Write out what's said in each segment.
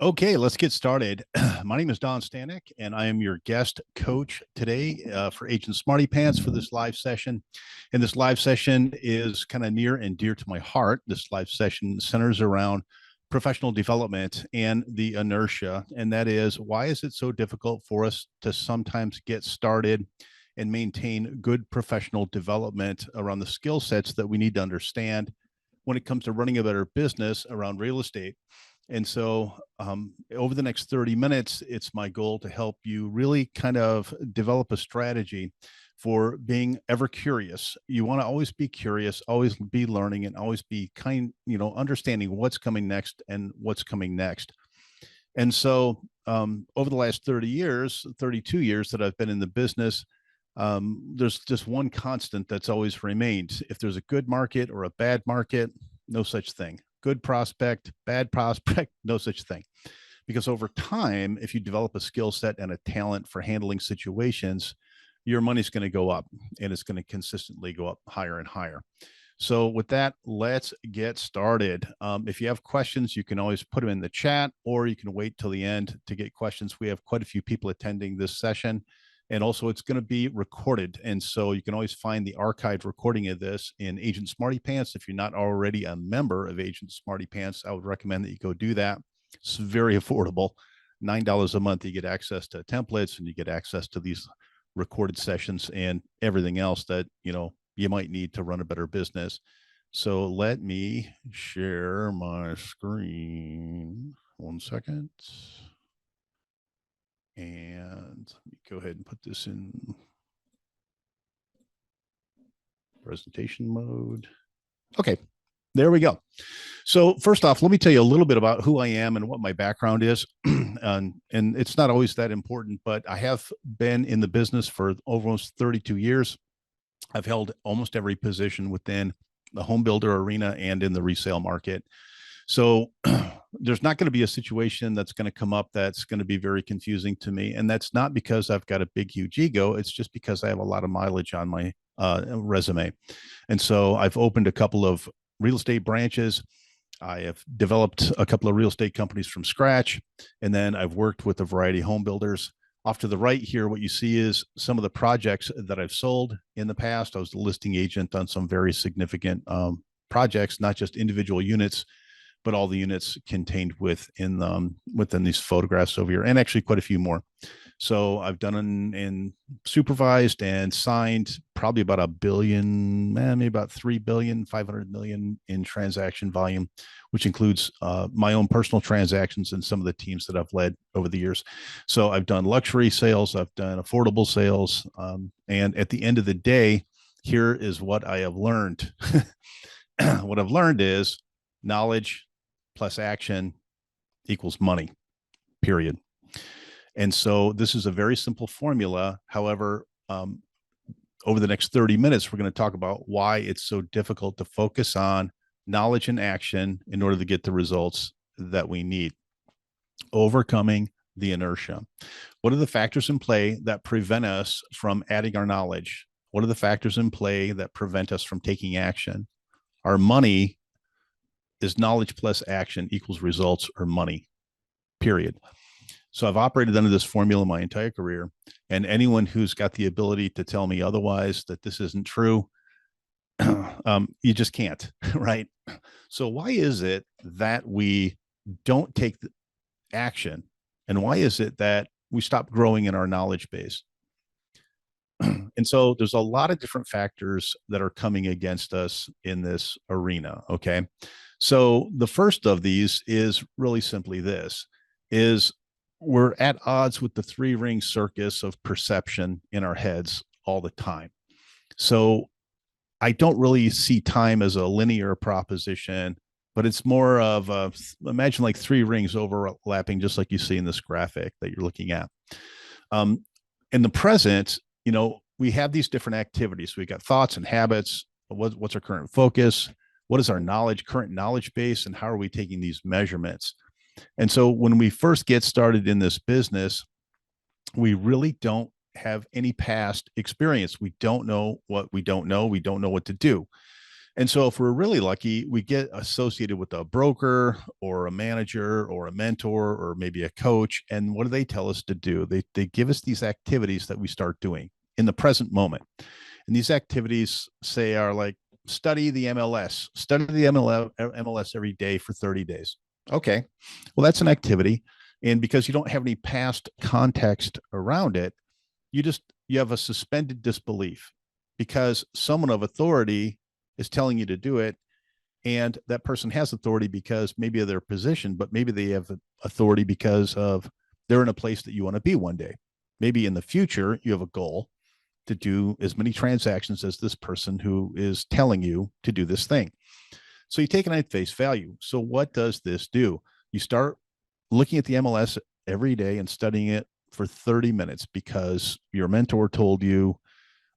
Okay, let's get started. My name is Don Stanek, and I am your guest coach today for Agent Smarty Pants for this live session. And this live session is kind of near and dear to my heart. This live session centers around professional development and the inertia. And that is, why is it so difficult for us to sometimes get started and maintain good professional development around the skill sets that we need to understand when it comes to running a better business around real estate? And so, over the next 30 minutes, it's my goal to help you really kind of develop a strategy for being ever curious. You want to always be curious, always be learning, and always be understanding what's coming next and what's coming next. And so, over the last 30 years, 32 years that I've been in the business, there's just one constant that's always remained. If there's a good market or a bad market, no such thing. Good prospect, bad prospect, no such thing. Because over time, if you develop a skill set and a talent for handling situations, your money's going to go up and it's going to consistently go up higher and higher. So, with that, let's get started. If you have questions, you can always put them in the chat or you can wait till the end to get questions. We have quite a few people attending this session. And also, it's going to be recorded. And so you can always find the archived recording of this in Agent Smarty Pants. If you're not already a member of Agent Smarty Pants, I would recommend that you go do that. It's very affordable. $9 a month, you get access to templates and you get access to these recorded sessions and everything else that, you might need to run a better business. So let me share my screen. 1 second. And let me go ahead and put this in presentation mode. Okay, there we go. So first off, let me tell you a little bit about who I am and what my background is. And it's not always that important, but I have been in the business for almost 32 years. I've held almost every position within the home builder arena and in the resale market. So there's not going to be a situation that's going to come up that's going to be very confusing to me. And that's not because I've got a big, huge ego. It's just because I have a lot of mileage on my resume. And so I've opened a couple of real estate branches. I have developed a couple of real estate companies from scratch. And then I've worked with a variety of home builders. Off to the right here, what you see is some of the projects that I've sold in the past. I was the listing agent on some very significant projects, not just individual units, but all the units contained within these photographs over here, and actually quite a few more. So I've done and supervised and signed probably about a billion, maybe about 3 billion, 500 million in transaction volume, which includes my own personal transactions and some of the teams that I've led over the years. So I've done luxury sales, I've done affordable sales, and at the end of the day, here is what I have learned. What I've learned is knowledge plus action equals money, period. And so this is a very simple formula. However, over the next 30 minutes, we're going to talk about why it's so difficult to focus on knowledge and action in order to get the results that we need. Overcoming the inertia. What are the factors in play that prevent us from adding our knowledge? What are the factors in play that prevent us from taking action? Our money is knowledge plus action equals results or money, period. So I've operated under this formula my entire career. And anyone who's got the ability to tell me otherwise, that this isn't true, you just can't, right? So why is it that we don't take action? And why is it that we stop growing in our knowledge base? And so there's a lot of different factors that are coming against us in this arena. Okay. So the first of these is really simply this is we're at odds with the three ring circus of perception in our heads all the time. So I don't really see time as a linear proposition, but it's more of imagine like three rings overlapping, just like you see in this graphic that you're looking at. In the present, we have these different activities. We got thoughts and habits. What's our current focus? What is our current knowledge base, and how are we taking these measurements? And so when we first get started in this business, we really don't have any past experience. We don't know what we don't know. We don't know what to do. And so if we're really lucky, we get associated with a broker or a manager or a mentor or maybe a coach. And what do they tell us to do? They give us these activities that we start doing in the present moment. And these activities say are like study the MLS, study the MLS every day for 30 days. Okay. Well, that's an activity. And because you don't have any past context around it, you have a suspended disbelief because someone of authority is telling you to do it, and that person has authority because maybe of their position, but maybe they have authority because of they're in a place that you want to be one day. Maybe in the future you have a goal to do as many transactions as this person who is telling you to do this thing. So you take it at face value. So what does this do? You start looking at the MLS every day and studying it for 30 minutes because your mentor told you,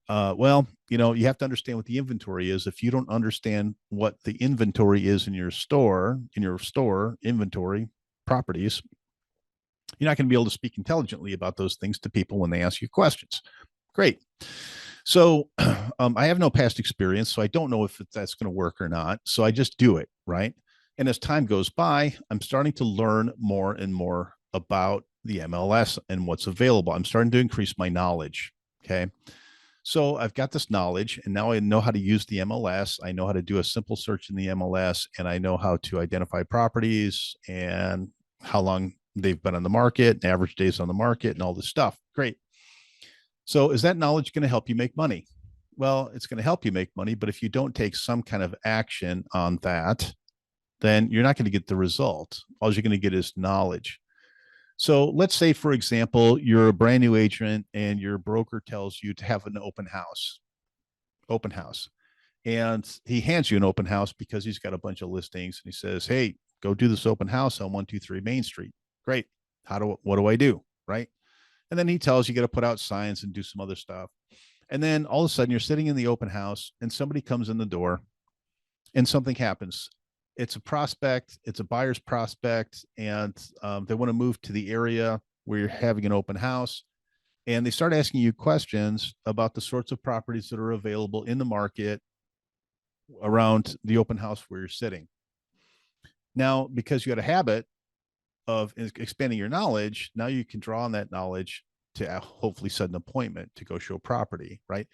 well, you have to understand what the inventory is. If you don't understand what the inventory is in your store inventory properties, you're not going to be able to speak intelligently about those things to people when they ask you questions. Great. So I have no past experience, so I don't know if that's going to work or not. So I just do it, right? And as time goes by, I'm starting to learn more and more about the MLS and what's available. I'm starting to increase my knowledge. Okay. So I've got this knowledge, and now I know how to use the MLS. I know how to do a simple search in the MLS, and I know how to identify properties and how long they've been on the market, average days on the market, and all this stuff. Great. So is that knowledge going to help you make money? Well, it's going to help you make money, but if you don't take some kind of action on that, then you're not going to get the result. All you're going to get is knowledge. So let's say, for example, you're a brand new agent and your broker tells you to have an open house. And he hands you an open house because he's got a bunch of listings and he says, hey, go do this open house on 123 Main Street. Great. What do I do? Right. And then he tells you got to put out signs and do some other stuff. And then all of a sudden you're sitting in the open house and somebody comes in the door and something happens. It's a prospect, it's a buyer's prospect, and they want to move to the area where you're having an open house. And they start asking you questions about the sorts of properties that are available in the market around the open house where you're sitting. Now, because you had a habit of expanding your knowledge, now you can draw on that knowledge to hopefully set an appointment to go show property, right?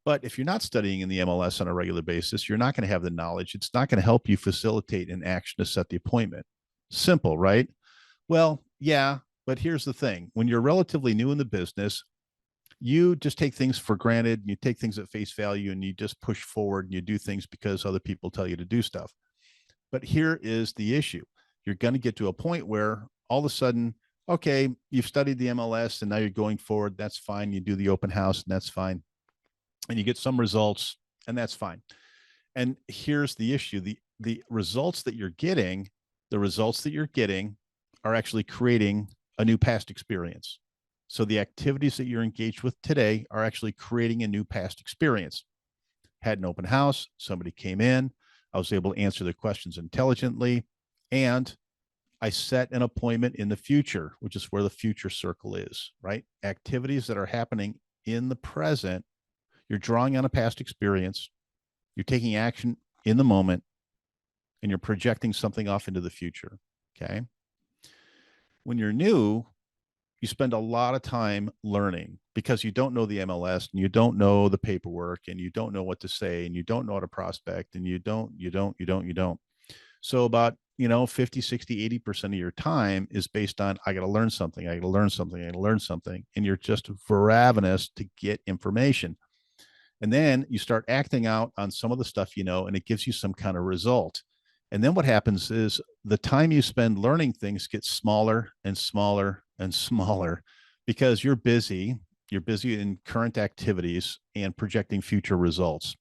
But if you're not studying in the MLS on a regular basis, you're not going to have the knowledge. It's not going to help you facilitate an action to set the appointment. Simple, right? Well, yeah, but here's the thing. When you're relatively new in the business, you just take things for granted, you take things at face value, and you just push forward and you do things because other people tell you to do stuff. But here is the issue. You're going to get to a point where all of a sudden, okay, you've studied the MLS and now you're going forward. That's fine. You do the open house and that's fine. And you get some results and that's fine. And here's the issue. The results that you're getting, are actually creating a new past experience. So the activities that you're engaged with today are actually creating a new past experience. Had an open house, somebody came in, I was able to answer their questions intelligently, and I set an appointment in the future, which is where the future circle is, right? Activities that are happening in the present, you're drawing on a past experience, you're taking action in the moment, and you're projecting something off into the future, okay? When you're new, you spend a lot of time learning because you don't know the MLS and you don't know the paperwork and you don't know what to say and you don't know how to prospect and you don't. So about, 50, 60, 80% of your time is based on, I got to learn something. And you're just ravenous to get information. And then you start acting out on some of the stuff, and it gives you some kind of result. And then what happens is the time you spend learning things gets smaller and smaller and smaller because you're busy in current activities and projecting future results.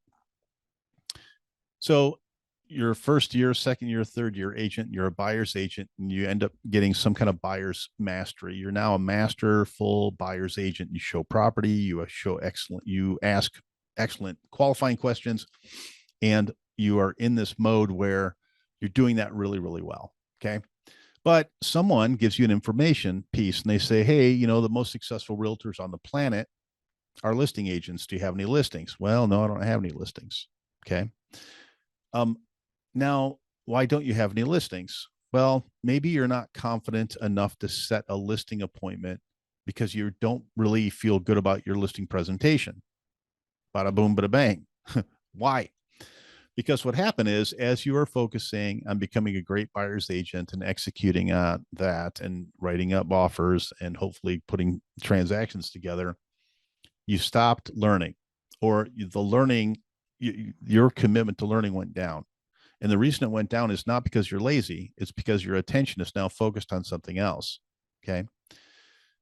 So your first year, second year, third year agent, you're a buyer's agent, and you end up getting some kind of buyer's mastery. You're now a masterful buyer's agent. You show property, you ask excellent qualifying questions, and you are in this mode where you're doing that really, really well. Okay. But someone gives you an information piece and they say, hey, the most successful realtors on the planet are listing agents. Do you have any listings? Well, no, I don't have any listings. Okay. Um, Now, why don't you have any listings? Well, maybe you're not confident enough to set a listing appointment because you don't really feel good about your listing presentation. Bada boom, bada bang. Why? Because what happened is, as you are focusing on becoming a great buyer's agent and executing on that and writing up offers and hopefully putting transactions together, you stopped learning, or the learning, your commitment to learning went down. And the reason it went down is not because you're lazy, it's because your attention is now focused on something else. Okay.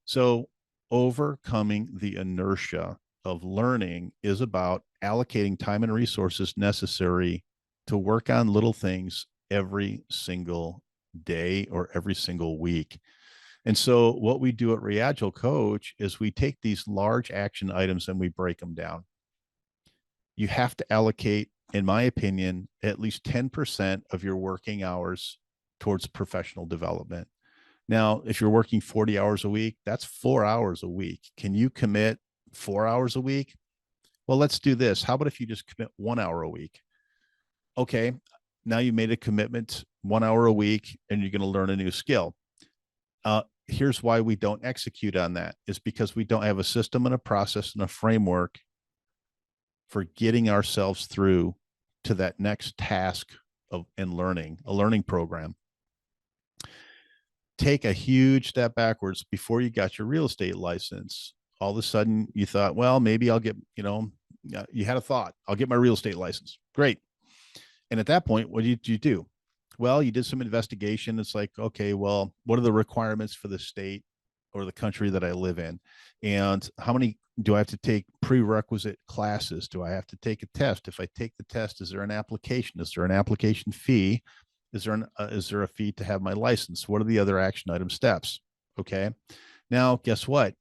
So overcoming the inertia of learning is about allocating time and resources necessary to work on little things every single day or every single week. And so what we do at Reagile Coach is we take these large action items and we break them down. You have to allocate, in my opinion, at least 10% of your working hours towards professional development. Now, if you're working 40 hours a week, that's 4 hours a week. Can you commit 4 hours a week? Well, let's do this. How about if you just commit 1 hour a week? Okay, now you made a commitment 1 hour a week and you're going to learn a new skill. Here's why we don't execute on that is because we don't have a system and a process and a framework for getting ourselves through to that next task of in learning, a learning program. Take a huge step backwards. Before you got your real estate license, all of a sudden you thought, well, maybe I'll get, you had a thought, I'll get my real estate license. Great. And at that point, what did you do? Well, you did some investigation. It's like, okay, well, what are the requirements for the state or the country that I live in? And how many do I have to take prerequisite classes? Do I have to take a test? If I take the test, is there an application? Is there an application fee? Is there a fee to have my license? What are the other action item steps? Okay. Now, guess what?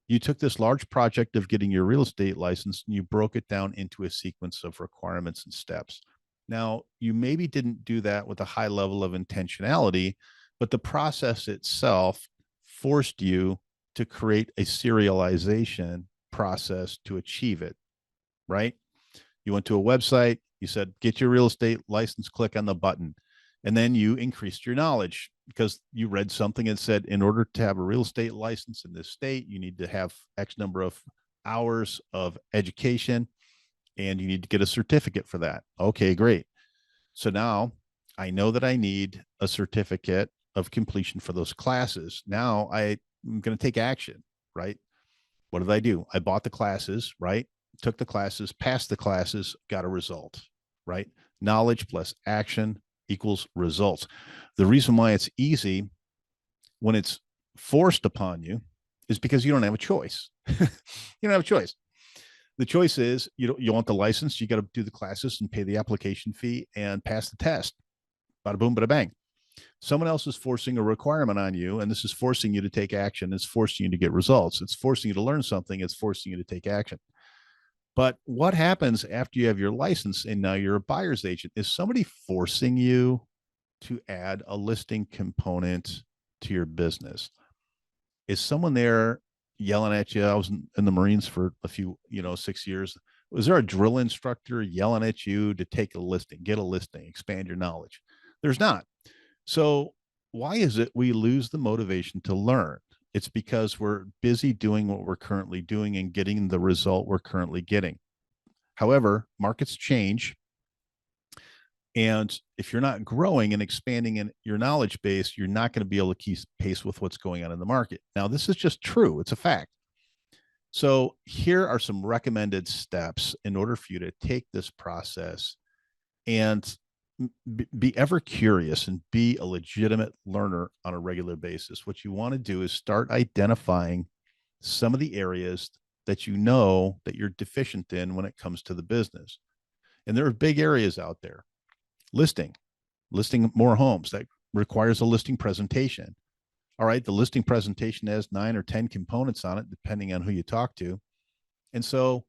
You took this large project of getting your real estate license and you broke it down into a sequence of requirements and steps. Now, you maybe didn't do that with a high level of intentionality, but the process itself forced you to create a serialization process to achieve it, right? You went to a website, you said, get your real estate license, click on the button. And then you increased your knowledge because you read something and said, in order to have a real estate license in this state, you need to have X number of hours of education and you need to get a certificate for that. Okay, great. So now I know that I need a certificate of completion for those classes. Now I'm going to take action, right? What did I do? I bought the classes, right? Took the classes, passed the classes, got a result, right? Knowledge plus action equals results. The reason why it's easy when it's forced upon you is because you don't have a choice. You don't have a choice. The choice is you want the license, you got to do the classes and pay the application fee and pass the test. Bada boom, bada bang. Someone else is forcing a requirement on you, and this is forcing you to take action. It's forcing you to get results. It's forcing you to learn something. It's forcing you to take action. But what happens after you have your license and now you're a buyer's agent? Is somebody forcing you to add a listing component to your business? Is someone there yelling at you? I was in the Marines for a few, 6 years. Was there a drill instructor yelling at you to take a listing, get a listing, expand your knowledge? There's not. So why is it we lose the motivation to learn? It's because we're busy doing what we're currently doing and getting the result we're currently getting. However, markets change. And if you're not growing and expanding in your knowledge base, you're not going to be able to keep pace with what's going on in the market. Now, this is just true. It's a fact. So here are some recommended steps in order for you to take this process and be ever curious and be a legitimate learner on a regular basis. What you want to do is start identifying some of the areas that you know that you're deficient in when it comes to the business. And there are big areas out there. Listing more homes, that requires a listing presentation. All right, the listing presentation has 9 or 10 components on it, depending on who you talk to. And so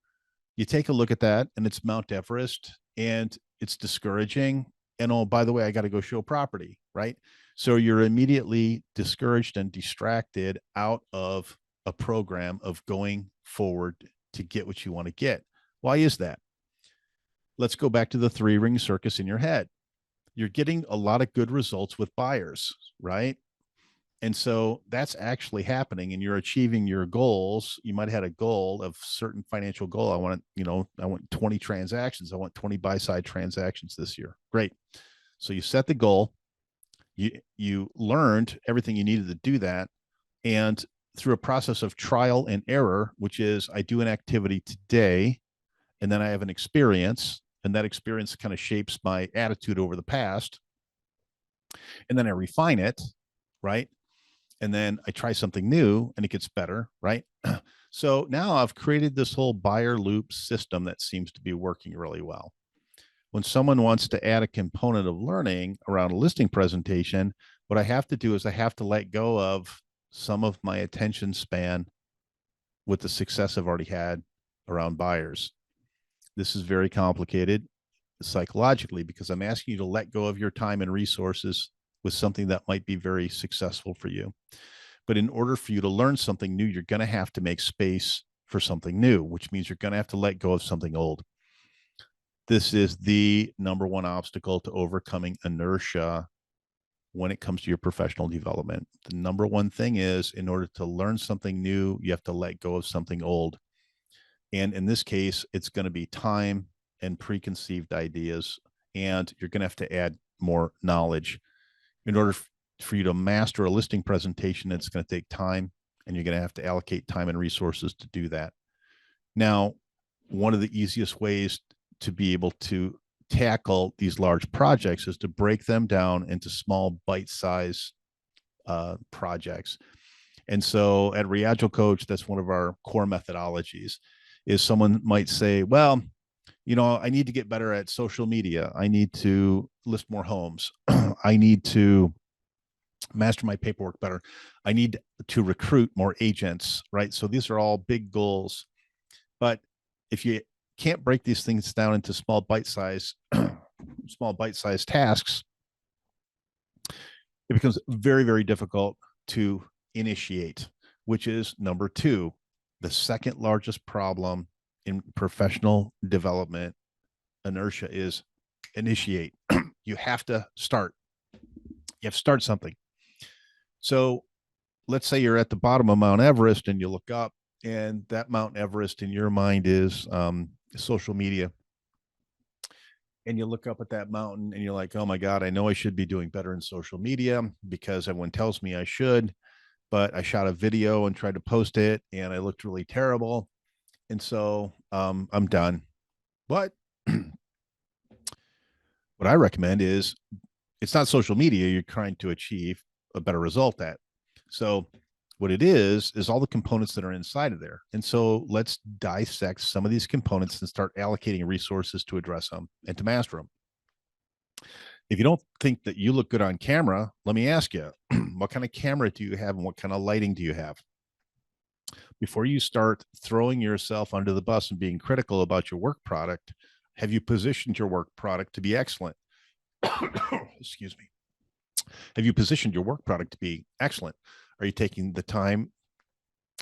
you take a look at that, and it's Mount Everest, and it's discouraging. And oh, by the way, I got to go show property, right? So you're immediately discouraged and distracted out of a program of going forward to get what you want to get. Why is that? let's go back to the three ring circus in your head. You're getting a lot of good results with buyers, right? And so that's actually happening and you're achieving your goals. You might have had a goal of certain financial goal. I want 20 transactions. I want 20 buy side transactions this year. Great. So you set the goal. You learned everything you needed to do that. And through a process of trial and error, which is I do an activity today and then I have an experience, and that experience kind of shapes my attitude over the past. And then I refine it, right? And then I try something new and it gets better, right? So now I've created this whole buyer loop system that seems to be working really well. When someone wants to add a component of learning around a listing presentation, what I have to do is I have to let go of some of my attention span with the success I've already had around buyers. This is very complicated psychologically because I'm asking you to let go of your time and resources with something that might be very successful for you. But in order for you to learn something new, you're going to have to make space for something new, which means you're going to have to let go of something old. This is the number one obstacle to overcoming inertia when it comes to your professional development. The number one thing is in order to learn something new, you have to let go of something old. And in this case, it's going to be time and preconceived ideas, and you're going to have to add more knowledge. In order for you to master a listing presentation, it's going to take time, and you're going to have to allocate time and resources to do that. Now, one of the easiest ways to be able to tackle these large projects is to break them down into small bite-sized projects. And so at Reagile Coach, that's one of our core methodologies. Is someone might say, well, I need to get better at social media. I need to list more homes. I need to master my paperwork better. I need to recruit more agents, right? So these are all big goals. But if you can't break these things down into small bite-sized tasks, it becomes very, very difficult to initiate, which is number two, the second largest problem in professional development. Inertia is initiate. You have to start. You have to start something. So let's say you're at the bottom of Mount Everest and you look up, and that Mount Everest in your mind is social media. And you look up at that mountain and you're like, oh my God, I know I should be doing better in social media because everyone tells me I should, but I shot a video and tried to post it and I looked really terrible. And so I'm done. But what I recommend is it's not social media you're trying to achieve a better result at. So what it is all the components that are inside of there. And so let's dissect some of these components and start allocating resources to address them and to master them. If you don't think that you look good on camera, let me ask you, what kind of camera do you have and what kind of lighting do you have? Before you start throwing yourself under the bus and being critical about your work product, have you positioned your work product to be excellent? Excuse me. Have you positioned your work product to be excellent? Are you taking the time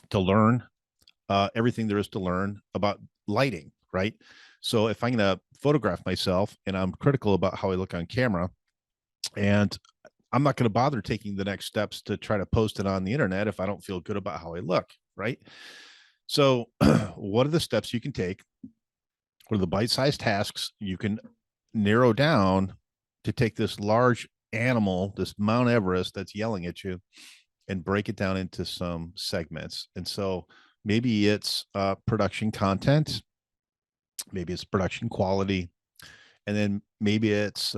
to learn everything there is to learn about lighting, right? So if I'm going to photograph myself and I'm critical about how I look on camera, and I'm not going to bother taking the next steps to try to post it on the internet if I don't feel good about how I look, right? So what are the steps you can take? What are the bite-sized tasks you can narrow down to take this large animal, this Mount Everest that's yelling at you, and break it down into some segments? And so maybe it's production content, maybe it's production quality, and then maybe it's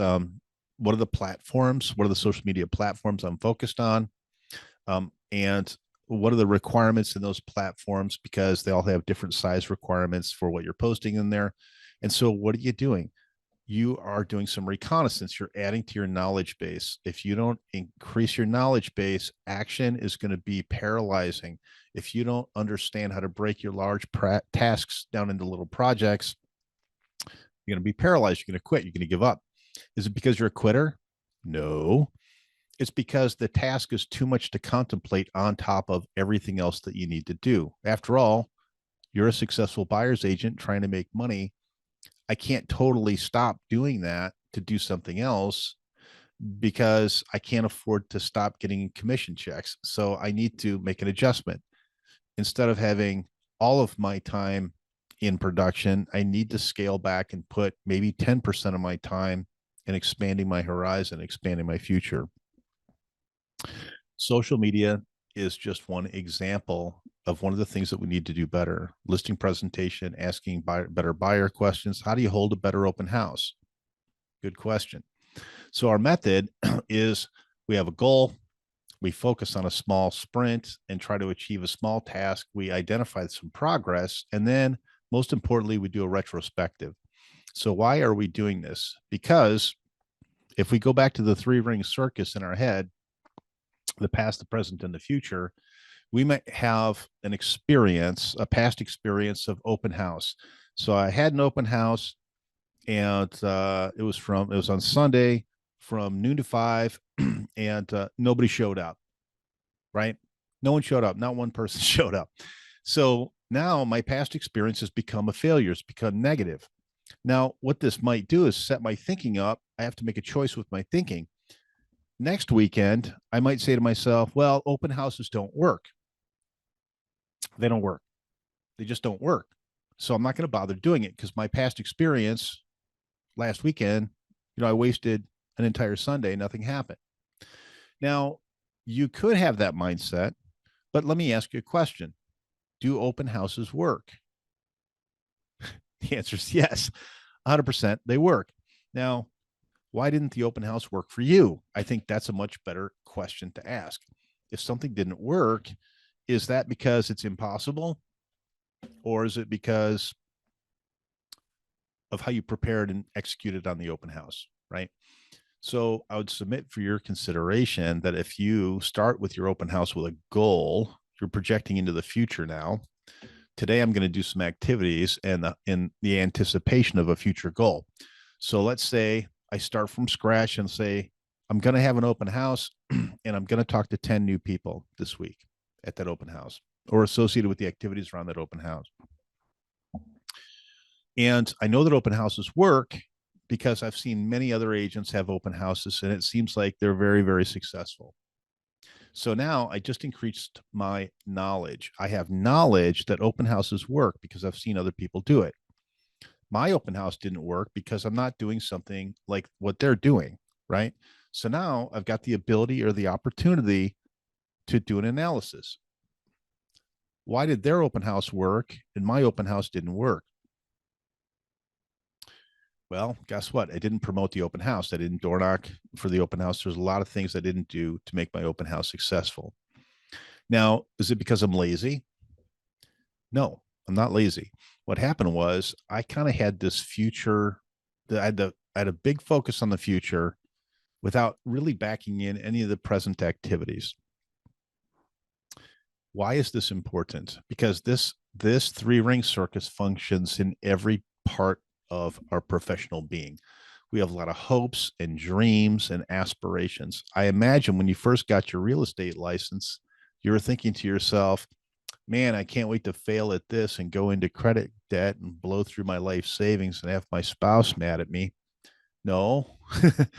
what are the platforms, what are the social media platforms I'm focused on, and what are the requirements in those platforms, because they all have different size requirements for what you're posting in there. And so what are you doing? You are doing some reconnaissance. You're adding to your knowledge base. If you don't increase your knowledge base, action is going to be paralyzing. If you don't understand how to break your large tasks down into little projects, you're going to be paralyzed. You're going to quit. You're going to give up. Is it because you're a quitter? No. It's because the task is too much to contemplate on top of everything else that you need to do. After all, you're a successful buyer's agent trying to make money I can't totally stop doing that to do something else because I can't afford to stop getting commission checks. So I need to make an adjustment. Instead of having all of my time in production, I need to scale back and put maybe 10% of my time in expanding my horizon, expanding my future. Social media is just one example of one of the things that we need to do better. Listing presentation, asking better buyer questions. How do you hold a better open house? Good question. So our method is we have a goal, we focus on a small sprint and try to achieve a small task. We identify some progress, and then most importantly, we do a retrospective. So why are we doing this? Because if we go back to the three ring circus in our head, the past, the present, and the future, we might have an experience, a past experience of open house. So I had an open house, and it was on Sunday from noon to 5, and nobody showed up. Right? No one showed up. Not one person showed up. So now my past experience has become a failure. It's become negative. Now, what this might do is set my thinking up. I have to make a choice with my thinking. Next weekend, I might say to myself, well, open houses don't work. They don't work. They just don't work. So I'm not going to bother doing it because my past experience last weekend, I wasted an entire Sunday. Nothing happened. Now, you could have that mindset, but let me ask you a question. Do open houses work? The answer is yes, 100% they work. Now, why didn't the open house work for you? I think that's a much better question to ask. If something didn't work, is that because it's impossible? Or is it because of how you prepared and executed on the open house, right? So I would submit for your consideration that if you start with your open house with a goal, you're projecting into the future now. Today, I'm going to do some activities and in the anticipation of a future goal. So let's say I start from scratch and say, I'm going to have an open house and I'm going to talk to 10 new people this week at that open house or associated with the activities around that open house. And I know that open houses work because I've seen many other agents have open houses and it seems like they're very, very successful. So now I just increased my knowledge. I have knowledge that open houses work because I've seen other people do it. My open house didn't work because I'm not doing something like what they're doing, right? So now I've got the ability or the opportunity to do an analysis. Why did their open house work and my open house didn't work? Well, guess what? I didn't promote the open house. I didn't door knock for the open house. There's a lot of things I didn't do to make my open house successful. Now, is it because I'm lazy? No, I'm not lazy. What happened was I kind of had this future that I had a big focus on the future without really backing in any of the present activities. Why is this important? Because this three ring circus functions in every part of our professional being. We have a lot of hopes and dreams and aspirations. I imagine when you first got your real estate license, you were thinking to yourself, man, I can't wait to fail at this and go into credit debt and blow through my life savings and have my spouse mad at me. No, that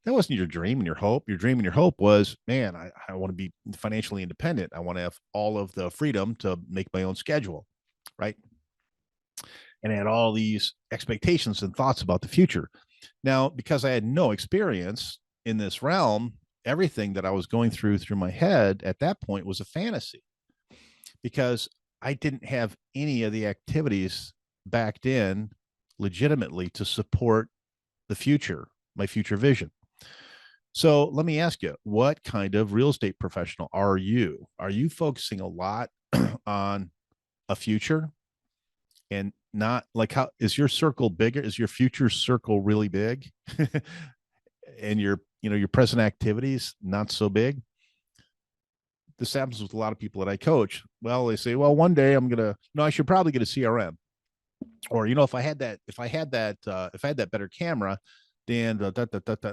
wasn't your dream and your hope. Your dream and your hope was, man, I want to be financially independent. I want to have all of the freedom to make my own schedule, right? And I had all these expectations and thoughts about the future. Now, because I had no experience in this realm, everything that I was going through my head at that point was a fantasy because I didn't have any of the activities backed in legitimately to support the future, my future vision. So let me ask you, what kind of real estate professional are you? Are you focusing a lot on a future and not like how is your circle bigger? Is your future circle really big? And your present activities not so big? This happens with a lot of people that I coach. Well, they say, well, one day I'm gonna, I should probably get a CRM. Or, if I had that, if I had that better camera, then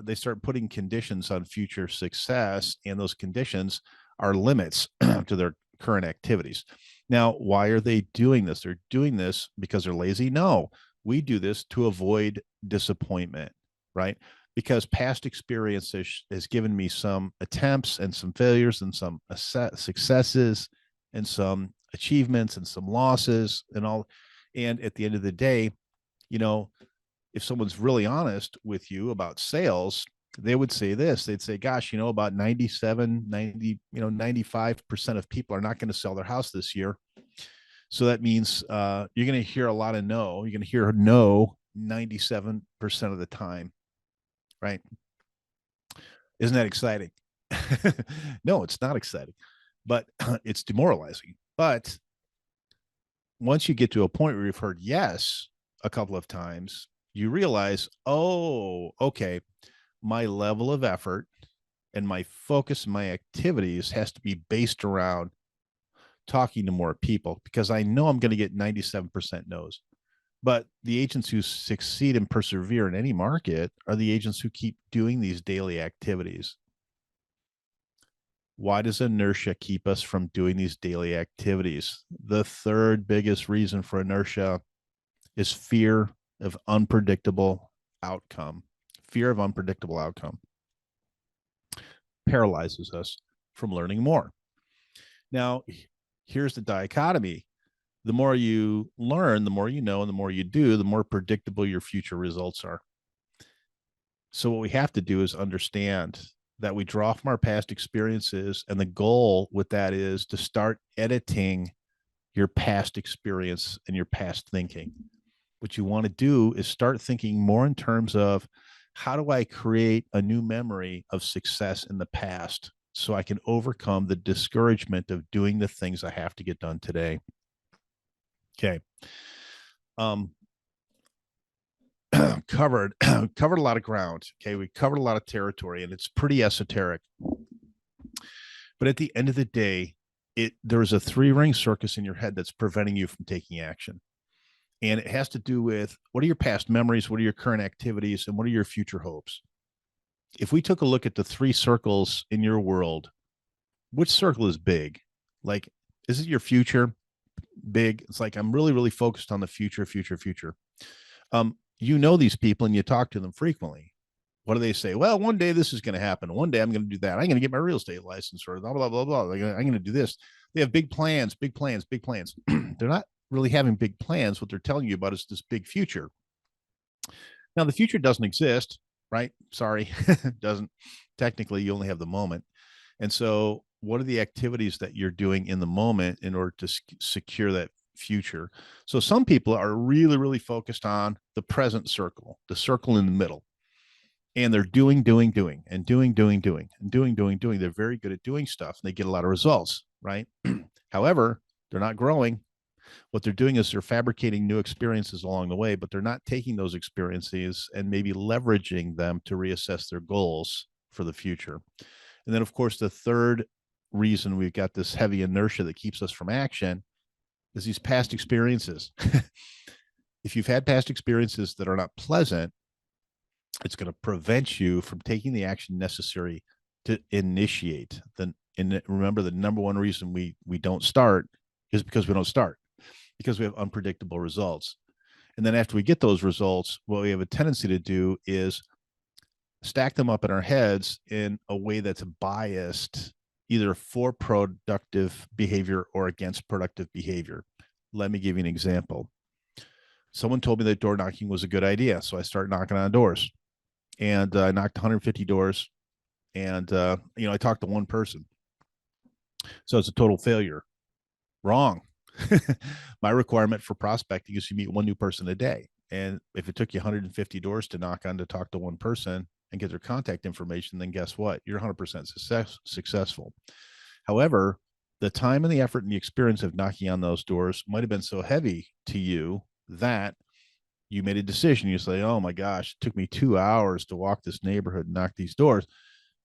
they start putting conditions on future success, and those conditions are limits to their current activities. Now, why are they doing this? They're doing this because they're lazy? No, We do this to avoid disappointment, right? Because past experience has given me some attempts and some failures and some successes and some achievements and some losses and all. And at the end of the day, you know, if someone's really honest with you about sales, they would say this. They'd say, gosh, about 97, 90, 95% of people are not going to sell their house this year. So that means you're going to hear a lot of no. You're going to hear no 97% of the time, right? Isn't that exciting? No, it's not exciting, but it's demoralizing. But once you get to a point where you've heard yes a couple of times, you realize, oh, okay, my level of effort and my focus and my activities has to be based around talking to more people, because I know I'm going to get 97% no's. But the agents who succeed and persevere in any market are the agents who keep doing these daily activities. Why does inertia keep us from doing these daily activities? The third biggest reason for inertia is fear of unpredictable outcome. Fear of unpredictable outcome paralyzes us from learning more. Now, here's the dichotomy. The more you learn, the more you know, and the more you do, the more predictable your future results are. So what we have to do is understand that we draw from our past experiences, and the goal with that is to start editing your past experience and your past thinking. What you want to do is start thinking more in terms of, how do I create a new memory of success in the past so I can overcome the discouragement of doing the things I have to get done today? Okay. Covered a lot of ground. Okay, we covered a lot of territory, and it's pretty esoteric. But at the end of the day, there's a three-ring circus in your head that's preventing you from taking action. And it has to do with, what are your past memories, what are your current activities, and what are your future hopes? If we took a look at the three circles in your world, which circle is big? Like, is it your future? Big. It's like, I'm really, really focused on the future. These people and you talk to them frequently. What do they say? Well, one day this is going to happen. One day I'm going to do that. I'm going to get my real estate license, or blah, blah, blah, blah. I'm going to do this. They have big plans. They're not really having big plans. What they're telling you about is this big future. Now, the future doesn't exist, right? Sorry, it doesn't. Technically, you only have the moment. And so what are the activities that you're doing in the moment in order to secure that future? So some people are really, really focused on the present circle, the circle in the middle. And they're doing, and doing. They're very good at doing stuff, and they get a lot of results, right? However, they're not growing. What they're doing is they're fabricating new experiences along the way, but they're not taking those experiences and maybe leveraging them to reassess their goals for the future. And then, of course, the third reason we've got this heavy inertia that keeps us from action is these past experiences. If you've had past experiences that are not pleasant, it's going to prevent you from taking the action necessary to initiate. And remember, the number one reason we don't start is because we don't start, because we have unpredictable results. And then after we get those results, what we have a tendency to do is stack them up in our heads in a way that's biased, either for productive behavior or against productive behavior. Let me give you an example. Someone told me that door knocking was a good idea, so I started knocking on doors, and I knocked 150 doors, and I talked to one person, so it's a total failure. Wrong. My requirement for prospecting is you meet one new person a day, and if it took you 150 doors to knock on to talk to one person and get their contact information, then guess what? You're 100% successful. However, the time and the effort and the experience of knocking on those doors might have been so heavy to you that you made a decision. You say, oh my gosh, it took me 2 hours to walk this neighborhood and knock these doors.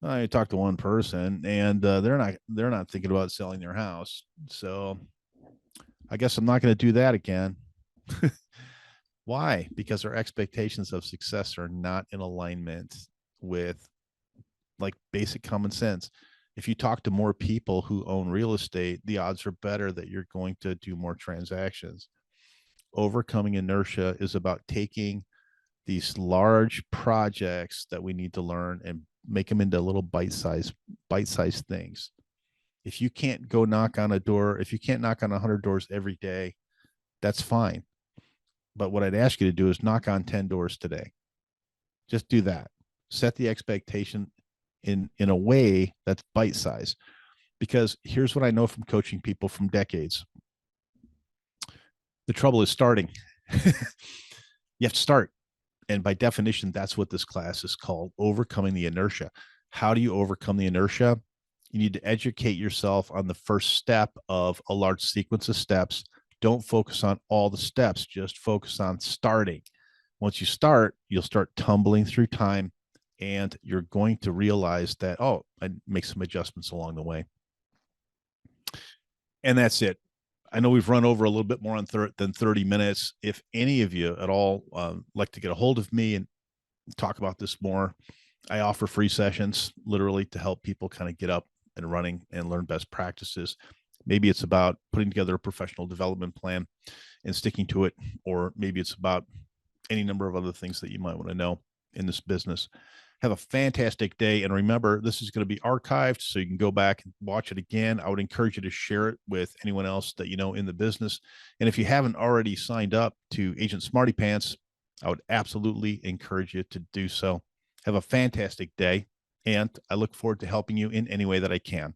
I talked to one person, and they're not thinking about selling their house. So I guess I'm not going to do that again. Why? Because our expectations of success are not in alignment with like basic common sense. If you talk to more people who own real estate, the odds are better that you're going to do more transactions. Overcoming inertia is about taking these large projects that we need to learn and make them into little bite-sized things. If you can't go knock on a door, if you can't knock on 100 doors every day, that's fine. But what I'd ask you to do is knock on 10 doors today. Just do that. Set the expectation in a way that's bite size. Because here's what I know from coaching people from decades. The trouble is starting. You have to start. And by definition, that's what this class is called, overcoming the inertia. How do you overcome the inertia? You need to educate yourself on the first step of a large sequence of steps. Don't focus on all the steps, just focus on starting. Once you start, you'll start tumbling through time, and you're going to realize that, oh, I make some adjustments along the way. And that's it. I know we've run over a little bit more than 30 minutes. If any of you at all like to get a hold of me and talk about this more, I offer free sessions literally to help people kind of get up and running and learn best practices. Maybe it's about putting together a professional development plan and sticking to it, or maybe it's about any number of other things that you might want to know in this business. Have a fantastic day. And remember, this is going to be archived, so you can go back and watch it again. I would encourage you to share it with anyone else that you know in the business. And if you haven't already signed up to Agent Smarty Pants, I would absolutely encourage you to do so. Have a fantastic day. And I look forward to helping you in any way that I can.